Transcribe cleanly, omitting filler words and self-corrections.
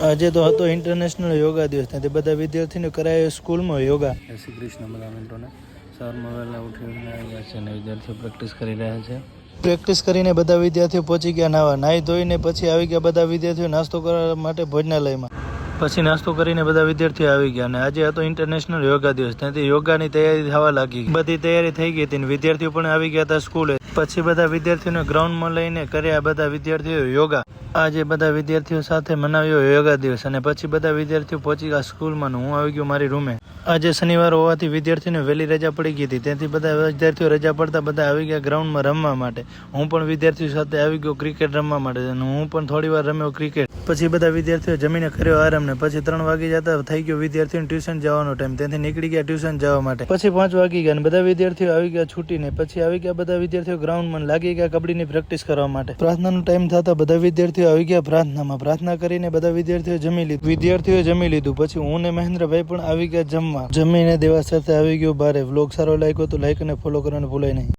આજે તો હતો ઇન્ટરનેશનલ યોગા દિવસ, ત્યાંથી બધા વિદ્યાર્થીને કરાયો સ્કૂલમાં યોગા. જય શ્રી કૃષ્ણ બધા મિત્રોને. સવારમાં વહેલા ઉઠીને આવ્યા છે અને વિદ્યાર્થીઓ પ્રેક્ટિસ કરી રહ્યા છે. પ્રેક્ટિસ કરીને બધા વિદ્યાર્થીઓ પહોંચી ગયા નાવા. નાહી ધોઈને પછી આવી ગયા બધા વિદ્યાર્થીઓ નાસ્તો કરવા માટે ભોજનાલયમાં. પછી નાસ્તો કરીને બધા વિદ્યાર્થીઓ આવી ગયા અને આજે હતો ઇન્ટરનેશનલ યોગા દિવસ, ત્યાંથી યોગાની તૈયારી થવા લાગી. બધી તૈયારી થઈ ગઈ હતી. વિદ્યાર્થીઓ પણ આવી ગયા હતા સ્કૂલે. પછી બધા વિદ્યાર્થીઓને ગ્રાઉન્ડમાં લઈને કર્યા બધા વિદ્યાર્થીઓ યોગા. આજે બધા વિદ્યાર્થીઓ સાથે મનાવ્યો યોગા દિવસ અને પછી બધા વિદ્યાર્થીઓ પહોંચી ગયા સ્કૂલમાં. હું આવી ગયો મારી રૂમે. આજે શનિવાર હોવાથી વિદ્યાર્થીઓને વહેલી રજા પડી ગઈ હતી, ત્યાંથી બધા વિદ્યાર્થીઓ રજા પડતા બધા આવી ગયા ગ્રાઉન્ડમાં રમવા માટે. હું પણ વિદ્યાર્થીઓ સાથે આવી ગયો ક્રિકેટ રમવા માટે અને હું પણ થોડી વાર રમ્યો ક્રિકેટ. પછી બધા વિદ્યાર્થીઓ જમીને કર્યો આરામ ને પછી 3 વાગી જતા થઈ ગયો વિદ્યાર્થીઓને ટ્યુશન જવાનો ટાઈમ. ત્યાંથી નીકળી ગયા ટ્યુશન જવા માટે. પછી 5 વાગી ગયા અને બધા વિદ્યાર્થીઓ આવી ગયા છૂટીને. પછી આવી ગયા બધા વિદ્યાર્થીઓ ગ્રાઉન્ડમાં લાગી ગયા કબડ્ડીની પ્રેક્ટિસ કરવા માટે. પ્રાર્થનાનો ટાઈમ થતા બધા વિદ્યાર્થીઓ આવી ગયા પ્રાર્થનામાં. પ્રાર્થના કરીને બધા વિદ્યાર્થીઓ જમી લીધું. પછી હું ને મહેન્દ્રભાઈ પણ આવી ગયા જમવા. જમીને દેવા સાથે આવી ગયો બારે. વ્લોગ સારો લાગ્યો તો લાઈક અને ફોલો કરવાનું ભૂલાય નહીં.